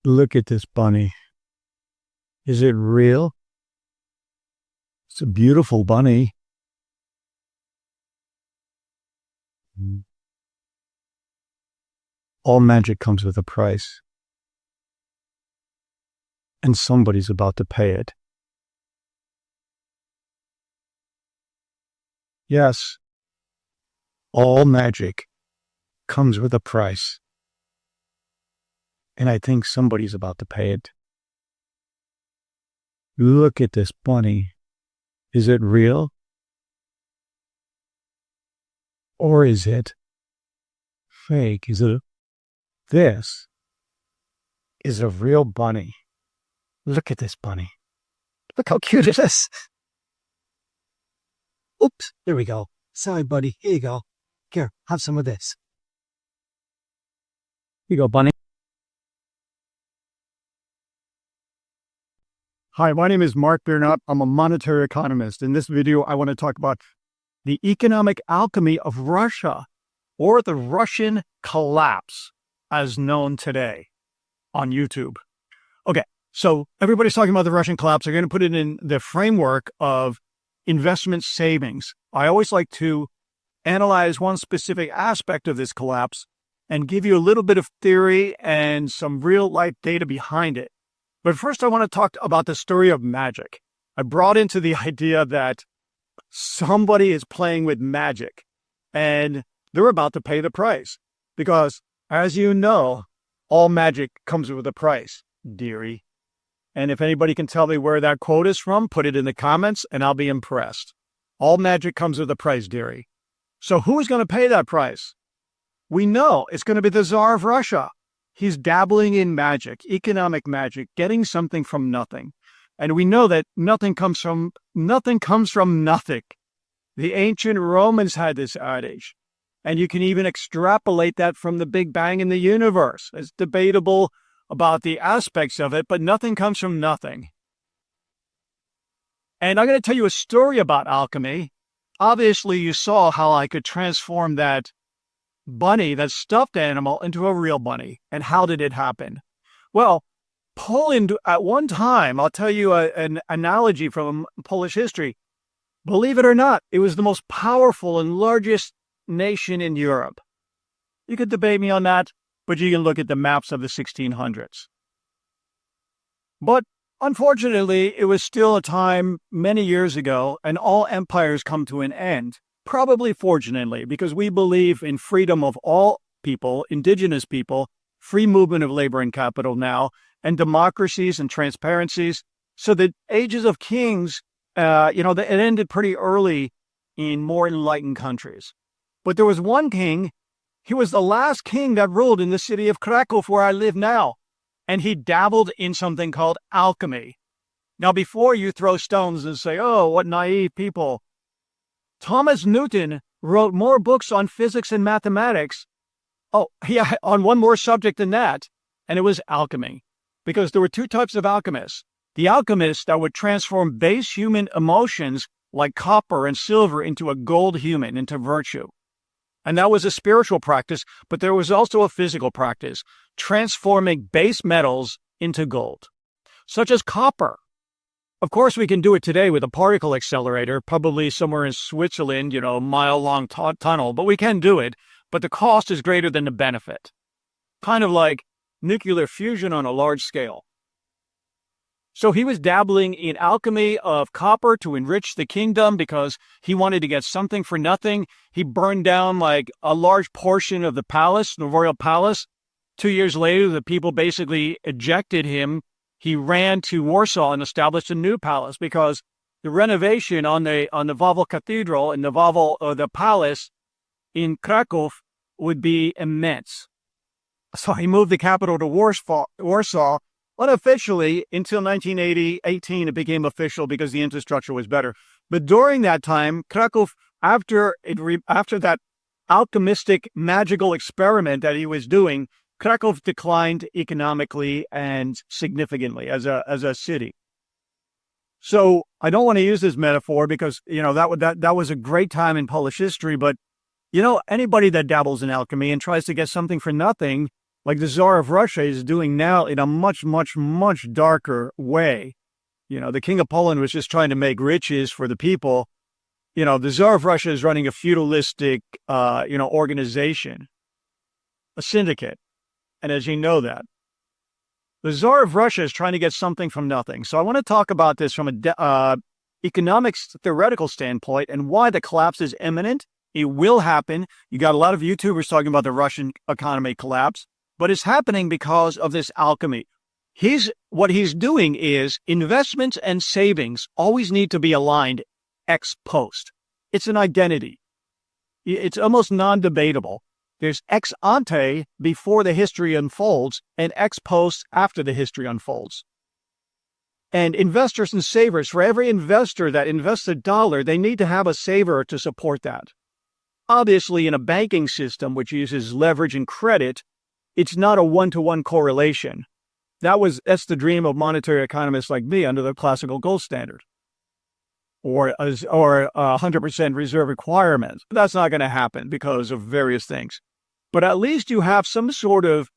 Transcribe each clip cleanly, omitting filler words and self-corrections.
Look at this bunny. Is it real? It's a beautiful bunny. All magic comes with a price. And somebody's about to pay it. Yes, all magic comes with a price. And I think somebody's about to pay it. Look at this bunny. Is it real? Or is it fake? This is a real bunny. Look at this bunny. Look how cute it is. Oops, there we go. Sorry, buddy. Here you go. Here, have some of this. Here you go, bunny. Hi, my name is Mark Bernot. I'm a monetary economist. In this video, I want to talk about the economic alchemy of Russia, or the Russian collapse, as known today on YouTube. Okay, so everybody's talking about the Russian collapse. I'm going to put it in the framework of investment savings. I always like to analyze one specific aspect of this collapse and give you a little bit of theory and some real-life data behind it. But first, I want to talk about the story of magic. I brought into the idea that somebody is playing with magic and they're about to pay the price. Because, as you know, all magic comes with a price, dearie. And if anybody can tell me where that quote is from, put it in the comments and I'll be impressed. All magic comes with a price, dearie. So who's going to pay that price? We know it's going to be the Tsar of Russia. He's dabbling in magic, economic magic, getting something from nothing. And we know that nothing comes from nothing. The ancient Romans had this adage. And you can even extrapolate that from the Big Bang in the universe. It's debatable about the aspects of it, but nothing comes from nothing. And I'm going to tell you a story about alchemy. Obviously, you saw how I could transform that bunny, that stuffed animal, into a real bunny. And how did it happen? Well, Poland, at one time, I'll tell you an analogy from Polish history. Believe it or not, it was the most powerful and largest nation in Europe. You could debate me on that, but you can look at the maps of the 1600s. But unfortunately, it was still a time many years ago, and all empires come to an end. Probably fortunately, because we believe in freedom of all people, indigenous people, free movement of labor and capital now, and democracies and transparencies. So the ages of kings, it ended pretty early in more enlightened countries. But there was one king. He was the last king that ruled in the city of Krakow, where I live now. And he dabbled in something called alchemy. Now, before you throw stones and say, oh, what naive people, Thomas Newton wrote more books on physics and mathematics. Oh, yeah, on one more subject than that. And it was alchemy. Because there were two types of alchemists. The alchemists that would transform base human emotions like copper and silver into a gold human, into virtue. And that was a spiritual practice, but there was also a physical practice, transforming base metals into gold, such as copper. Of course, we can do it today with a particle accelerator, probably somewhere in Switzerland, mile-long tunnel, but we can do it, but the cost is greater than the benefit. Kind of like nuclear fusion on a large scale. So he was dabbling in alchemy of copper to enrich the kingdom because he wanted to get something for nothing. He burned down like a large portion of the palace, the royal palace. 2 years later, the people basically ejected him. He ran to Warsaw and established a new palace because the renovation on the Wawel Cathedral and the palace in Krakow would be immense. So he moved the capital to Warsaw. Unofficially, until 1918, it became official because the infrastructure was better. But during that time, Krakow, after that alchemistic magical experiment that he was doing, Krakow declined economically and significantly as a city. So I don't want to use this metaphor because that was a great time in Polish history. But anybody that dabbles in alchemy and tries to get something for nothing, like the Tsar of Russia is doing now in a much, much, much darker way. The King of Poland was just trying to make riches for the people. The Tsar of Russia is running a feudalistic, organization, a syndicate. And as you know that, the Tsar of Russia is trying to get something from nothing. So I want to talk about this from a economics theoretical standpoint and why the collapse is imminent. It will happen. You got a lot of YouTubers talking about the Russian economy collapse, but it's happening because of this alchemy. What he's doing is investments and savings always need to be aligned ex post. It's an identity. It's almost non-debatable. There's ex-ante before the history unfolds and ex post after the history unfolds. And investors and savers, for every investor that invests $1, they need to have a saver to support that. Obviously, in a banking system which uses leverage and credit, it's not a one-to-one correlation. That's the dream of monetary economists like me under the classical gold standard, or 100% reserve requirement. But that's not going to happen because of various things. But at least you have some sort of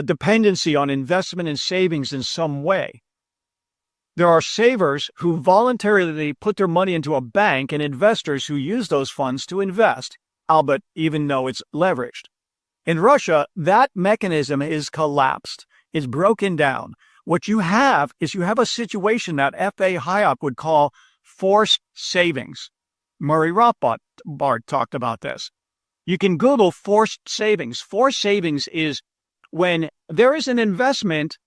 dependency on investment and savings in some way. There are savers who voluntarily put their money into a bank and investors who use those funds to invest, albeit even though it's leveraged. In Russia, that mechanism is collapsed. It's broken down. What you have is a situation that F.A. Hayek would call forced savings. Murray Rothbard talked about this. You can Google forced savings. Forced savings is when there is an investment,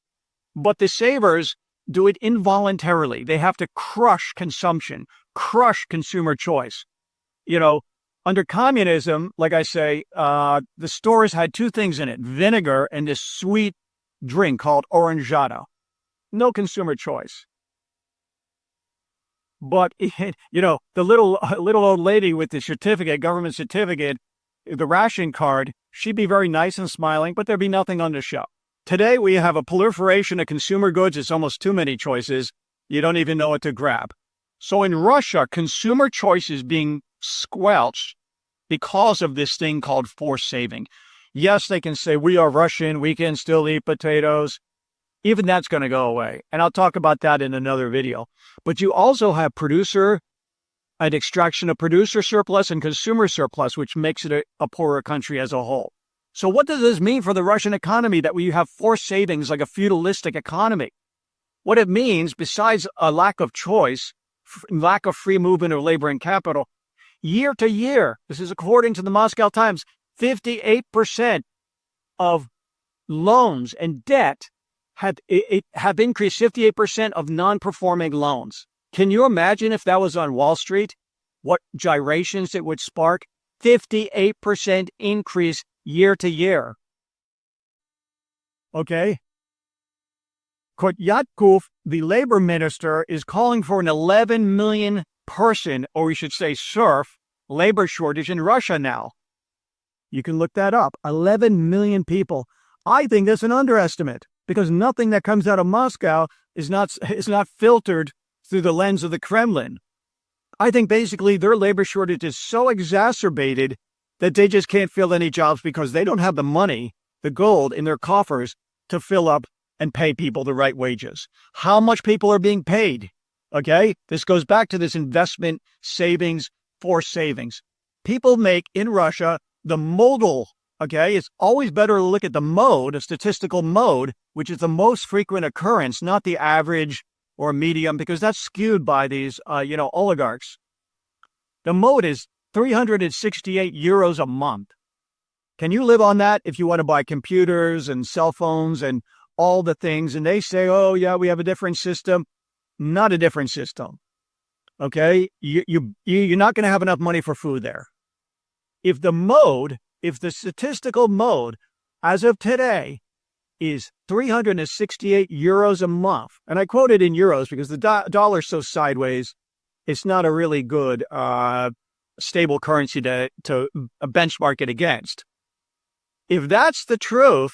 but the savers do it involuntarily. They have to crush consumption, crush consumer choice. Under communism, like I say, the stores had two things in it, vinegar and this sweet drink called orangeada. No consumer choice. But, the little old lady with the certificate, government certificate, the ration card, she'd be very nice and smiling, but there'd be nothing on the shelf. Today, we have a proliferation of consumer goods. It's almost too many choices. You don't even know what to grab. So in Russia, consumer choice is being squelched because of this thing called forced saving. Yes, they can say, we are Russian, we can still eat potatoes. Even that's going to go away. And I'll talk about that in another video. But you also have an extraction of producer surplus and consumer surplus, which makes it a poorer country as a whole. So what does this mean for the Russian economy that we have forced savings like a feudalistic economy? What it means, besides a lack of choice, lack of free movement of labor and capital, year to year, this is according to the Moscow Times, 58% of loans and debt have increased, 58% of non-performing loans. Can you imagine if that was on Wall Street, what gyrations it would spark? 58% increase year to year. Okay. Kotyatkov, the labor minister, is calling for an 11 million person, or we should say serf, labor shortage in Russia now. You can look that up. 11 million people. I think that's an underestimate because nothing that comes out of Moscow is not filtered through the lens of the Kremlin. I think basically their labor shortage is so exacerbated that they just can't fill any jobs because they don't have the money, the gold in their coffers to fill up and pay people the right wages. How much people are being paid? Okay, this goes back to this investment savings for savings. People make in Russia the modal. Okay, it's always better to look at the mode, a statistical mode, which is the most frequent occurrence, not the average or medium, because that's skewed by these, oligarchs. The mode is 368 euros a month. Can you live on that if you want to buy computers and cell phones and all the things? And they say, oh, yeah, we have a different system. Not a different system. Okay, you're not going to have enough money for food there. If the statistical mode, as of today, is 368 euros a month, and I quote it in euros because the dollar's so sideways, it's not a really good stable currency to benchmark it against. If that's the truth,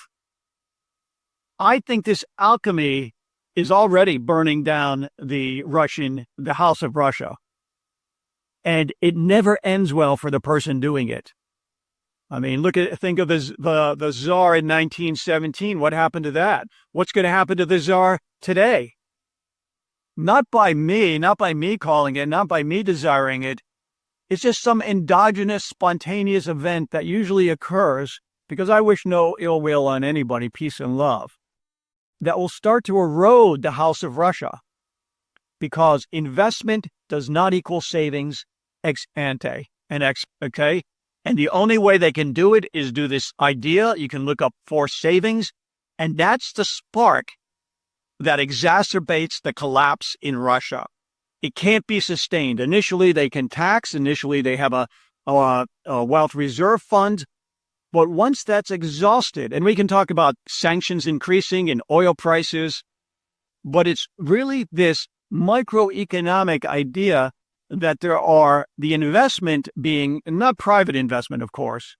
I think this alchemy is already burning down the house of Russia. And it never ends well for the person doing it. I mean, think of the Tsar in 1917. What happened to that? What's going to happen to the Tsar today? Not by me calling it, not by me desiring it. It's just some endogenous, spontaneous event that usually occurs, because I wish no ill will on anybody, peace and love, that will start to erode the House of Russia, because investment does not equal savings ex ante okay? And the only way they can do it is do this idea. You can look up forced savings, and that's the spark that exacerbates the collapse in Russia. It can't be sustained. Initially, they can tax. Initially, they have a wealth reserve fund. But once that's exhausted, and we can talk about sanctions increasing and oil prices, but it's really this microeconomic idea that there are the investment being, not private investment, of course,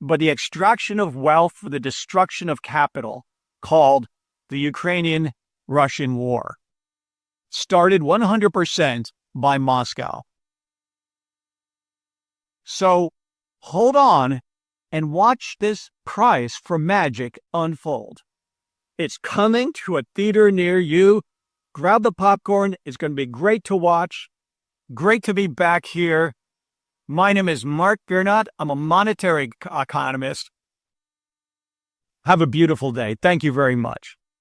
but the extraction of wealth for the destruction of capital, called the Ukrainian-Russian War, started 100% by Moscow. So hold on and watch this prize for magic unfold. It's coming to a theater near you. Grab the popcorn. It's going to be great to watch. Great to be back here. My name is Mark Biernat. I'm a monetary economist. Have a beautiful day. Thank you very much.